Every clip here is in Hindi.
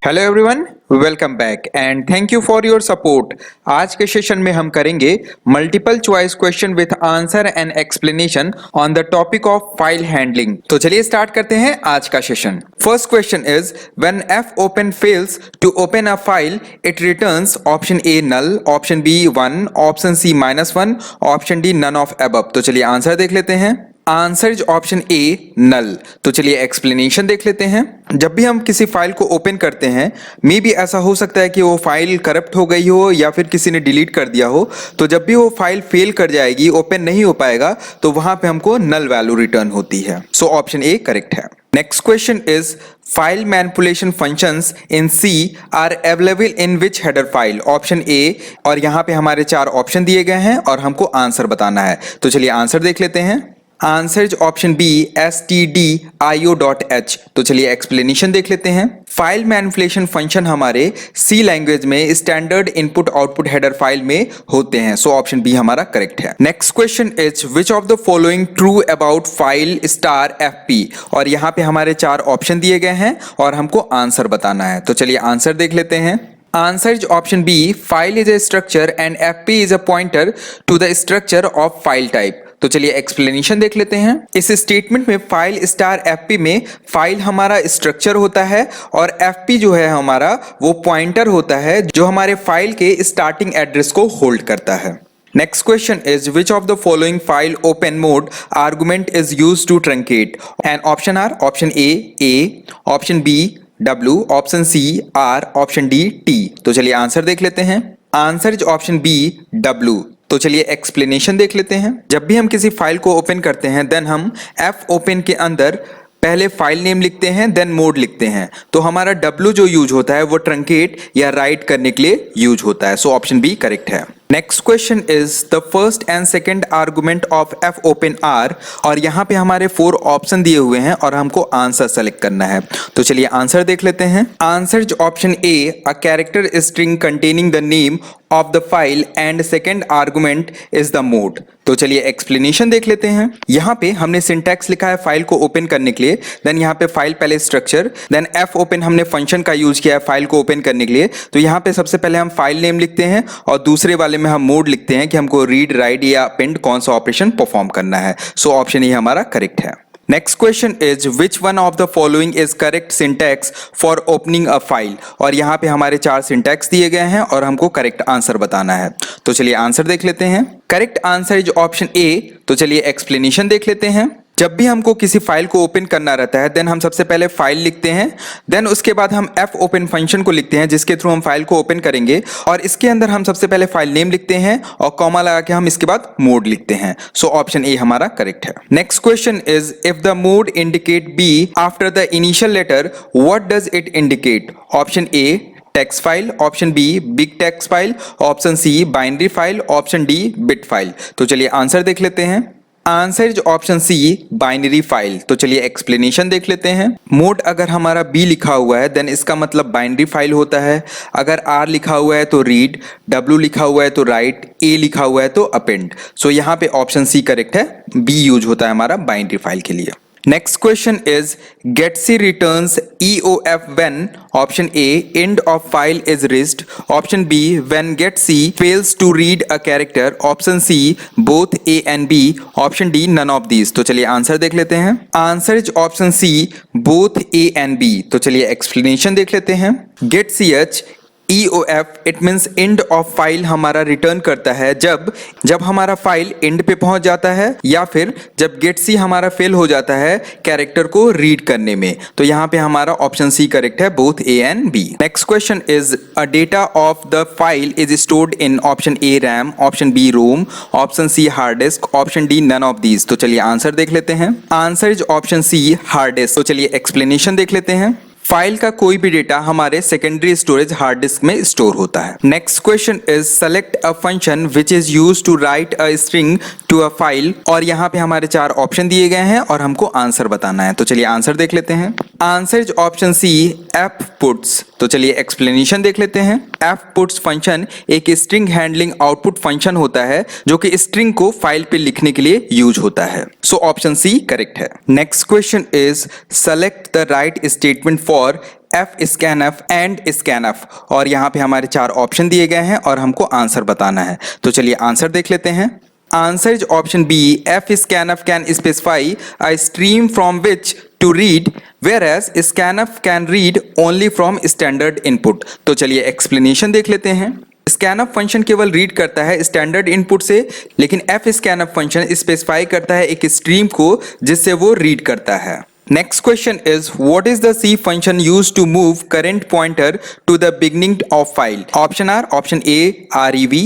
Hello everyone, welcome back and thank you for your support. आज के सेशन में हम करेंगे multiple choice question with answer and explanation on the topic of file handling. तो चलिए स्टार्ट करते हैं आज का session. First question is when f open fails to open a file it returns option A null, option B 1, option C -1, option D none of above। तो चलिए आंसर देख लेते हैं। आंसर इज ऑप्शन ए नल। तो चलिए एक्सप्लेनेशन देख लेते हैं। जब भी हम किसी फाइल को ओपन करते हैं, मे बी ऐसा हो सकता है कि वो फाइल करप्ट हो गई हो या फिर किसी ने डिलीट कर दिया हो। तो जब भी वो फाइल फेल कर जाएगी, ओपन नहीं हो पाएगा, तो वहां पे हमको नल वैल्यू रिटर्न होती है। सो ऑप्शन ए करेक्ट है। Next question is file manipulation functions in C are available in which header file. Option A, और यहाँ पे हमारे 4 ऑप्शन दिए गए हैं और हमको आंसर बताना है। तो चलिए आंसर देख लेते हैं। Answer is option B stdio.h। तो चलिए एक्सप्लेनेशन देख लेते हैं। फाइल मैनिपुलेशन फंक्शन हमारे C लैंग्वेज में standard input output header file में होते हैं। सो ऑप्शन बी हमारा करेक्ट है। Next question is which of the following true about file star fp। और यहाँ पे हमारे 4 ऑप्शन दिए गए हैं और हमको आंसर बताना है। तो चलिए आंसर देख लेते हैं। Answer is option B file is a structure and fp is a pointer to the structure of file type. तो चलिए एक्सप्लेनेशन देख लेते हैं। इस स्टेटमेंट में फाइल स्टार fp में फाइल हमारा स्ट्रक्चर होता है और fp जो है हमारा वो पॉइंटर होता है जो हमारे फाइल के स्टार्टिंग एड्रेस को होल्ड करता है। Next question is which of the following file open mode argument is used to truncate? And option are option A, option B, W, option C, R, option D, T। तो चलिए आंसर देख लेते हैं। Answer is option B, W। तो चलिए एक्सप्लेनेशन देख लेते हैं। जब भी हम किसी फाइल को ओपन करते हैं, देन हम f ओपन के अंदर पहले फाइल नेम लिखते हैं, देन मोड लिखते हैं। तो हमारा W जो यूज होता है वो ट्रंकेट या राइट करने के लिए यूज होता है। सो ऑप्शन बी करेक्ट है। Next question is the first and second argument of f open R। और यहाँ पे हमारे 4 ऑप्शन दिए हुए हैं और हमको आंसर सेलेक्ट करना है। तो चलिए आंसर देख लेते हैं। Answer is option A a character string containing the name of the file and second argument is the mode. तो चलिए एक्सप्लेनेशन देख लेते हैं। यहाँ पे हमने सिंटैक्स लिखा है फाइल को ओपन करने के लिए, देन यहाँ पे फाइल पहले स्ट्रक्चर, देन f ओपन हमने फंक्शन का यूज किया है फाइल को ओपन करने के लिए। तो यहाँ पे सबसे पहले हम फाइल नेम लिखते हैं और दूसरे वाले में हम मोड लिखते हैं कि हमको रीड, राइट या अपेंड कौन सा ऑपरेशन परफॉर्म करना है। सो ऑप्शन ये हमारा करेक्ट है। Next question is which one of the following is correct syntax for opening a file. और यहाँ पे हमारे 4 सिंटैक्स दिए गए हैं और हमको करेक्ट आंसर बताना है। तो चलिए आंसर देख लेते हैं। Correct answer is option A. तो चलिए एक्सप्लेनेशन देख लेते हैं। जब भी हमको किसी फाइल को ओपन करना रहता है, देन हम सबसे पहले फाइल लिखते हैं, देन उसके बाद हम f ओपन फंक्शन को लिखते हैं जिसके थ्रू हम फाइल को ओपन करेंगे, और इसके अंदर हम सबसे पहले फाइल नेम लिखते हैं और कॉमा लगा के हम इसके बाद मोड लिखते हैं। सो ऑप्शन ए हमारा करेक्ट है। Next question is if the mode indicate B after the initial letter what does it indicate. Option A text file, option B big text file, option C binary file, option D bit file. तो चलिए आंसर देख लेते हैं। Answer is option C binary file. तो चलिए एक्सप्लेनेशन देख लेते हैं। मोड अगर हमारा B लिखा हुआ है देन इसका मतलब बाइनरी फाइल होता है। अगर R लिखा हुआ है तो रीड, W लिखा हुआ है तो राइट, A लिखा हुआ है तो अपेंड। सो यहाँ पे ऑप्शन सी करेक्ट है। B यूज होता है हमारा बाइनरी फाइल के लिए। Next question is getC returns EOF when option A end of file is reached, option B when getC fails to read a character, option C both A and B, option D none of these। तो चलिए आंसर देख लेते हैं। Answer is option C both A and B। तो चलिए एक्सप्लेनेशन देख लेते हैं। getch EOF it means and of file हमारा रिटर्न करता है जब हमारा फाइल एंड पे पहुंच जाता है या फिर जब getC हमारा फेल हो जाता है कैरेक्टर को रीड करने में। तो यहाँ पे हमारा ऑप्शन सी करेक्ट है, बोथ A and B। Next question is a data of the file is stored in option A RAM, option B ROM, option C hard disk, option D none of these. तो चलिए आंसर देख लेते हैं। Answer is option C hard disk. तो चलिए एक्सप्लेनेशन देख लेते हैं। फाइल का कोई भी डेटा हमारे सेकेंडरी स्टोरेज हार्ड डिस्क में स्टोर होता है। Next question is select a function which is used to write a string to a file. और यहाँ पे हमारे 4 ऑप्शन दिए गए हैं और हमको आंसर बताना है। तो चलिए आंसर देख लेते हैं। Answer is option C f puts। तो चलिए एक्सप्लेनेशन देख लेते हैं। f puts फंक्शन एक स्ट्रिंग हैंडलिंग आउटपुट फंक्शन होता है जो कि स्ट्रिंग को फाइल पे लिखने के लिए यूज होता है। सो ऑप्शन सी करेक्ट है। Next question is select the right statement for F scan F and scan F, और यहाँ पे हमारे 4 ऑप्शन दिए गए हैं और हमको आंसर बताना है। तो चलिए आंसर देख लेते हैं। Answer is option B, fscanf can specify a stream from which to read, whereas scanf can read only from standard input। तो चलिए एक्सप्लेनेशन देख लेते हैं। scanf फंक्शन केवल रीड करता है स्टैंडर्ड इनपुट से, लेकिन fscanf फंक्शन स्पेसिफाई करता है एक स्ट्रीम को जिससे वो रीड करता है। Next question is, what is the C function used to move current pointer to the beginning of file? Option are option A rev,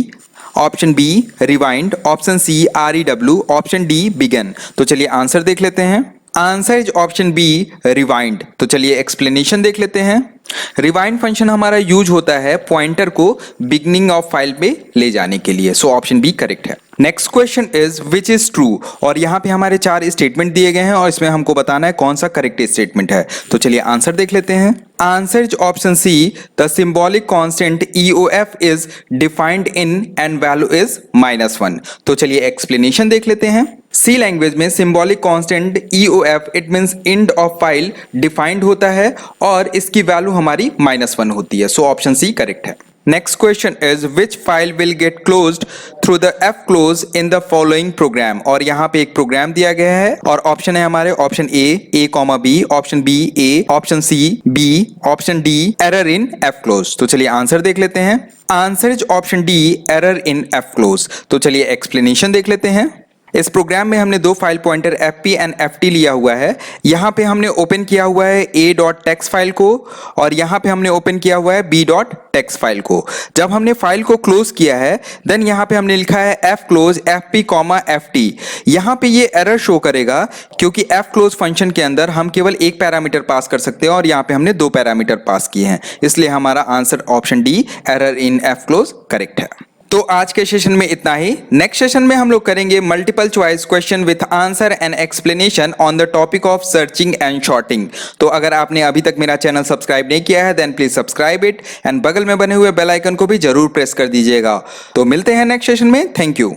option B rewind, option C rew, option D begin। तो चलिए आंसर देख लेते हैं। Answer is option B rewind. तो चलिए एक्सप्लेनेशन देख लेते हैं। रिवाइंड फंक्शन हमारा यूज होता है पॉइंटर को बिगनिंग ऑफ फाइल पे ले जाने के लिए। सो ऑप्शन बी करेक्ट है। Next question is which is true, और यहाँ पे हमारे 4 स्टेटमेंट दिए गए हैं और इसमें हमको बताना है कौन सा करेक्ट स्टेटमेंट है। तो चलिए आंसर देख लेते हैं। Answer is option C, the symbolic constant EOF is defined in and value is -1। तो चलिए एक्सप्लेनेशन देख लेते हैं। सी लैंग्वेज में symbolic constant EOF it means end of file defined होता है और इसकी वैल्यू हमारी -1 होती है। सो ऑप्शन सी करेक्ट है। Next question is which file will get closed through the Fclose in the following program, और यहाँ पे एक प्रोग्राम दिया गया है और ऑप्शन है हमारे option A, B, option B, A, option C, B, option D, error in Fclose। तो चलिए आंसर देख लेते हैं। Answer is option D, error in Fclose। तो चलिए एक्सप्लेनेशन देख लेते हैं। इस प्रोग्राम में हमने 2 file pointer fp and ft लिया हुआ है। यहाँ पे हमने ओपन किया हुआ है a.text फाइल को और यहाँ पे हमने ओपन किया हुआ है b.text फाइल को। जब हमने फाइल को क्लोज किया है देन यहाँ पे हमने लिखा है fclose fp, ft। यहाँ पे ये एरर शो करेगा क्योंकि fclose फंक्शन के अंदर हम केवल एक पैरामीटर पास कर सकते हैं और यहाँ पे हमने 2 पैरामीटर पास किए हैं, इसलिए हमारा answer option D, error in fclose correct है। तो आज के सेशन में इतना ही। नेक्स्ट सेशन में हम लोग करेंगे multiple choice question with answer and explanation on the topic of searching and sorting. तो अगर आपने अभी तक मेरा चैनल सब्सक्राइब नहीं किया है then please subscribe it and बगल में बने हुए बेल आइकन को भी जरूर प्रेस कर दीजिएगा। तो मिलते हैं नेक्स्ट सेशन में। Thank you.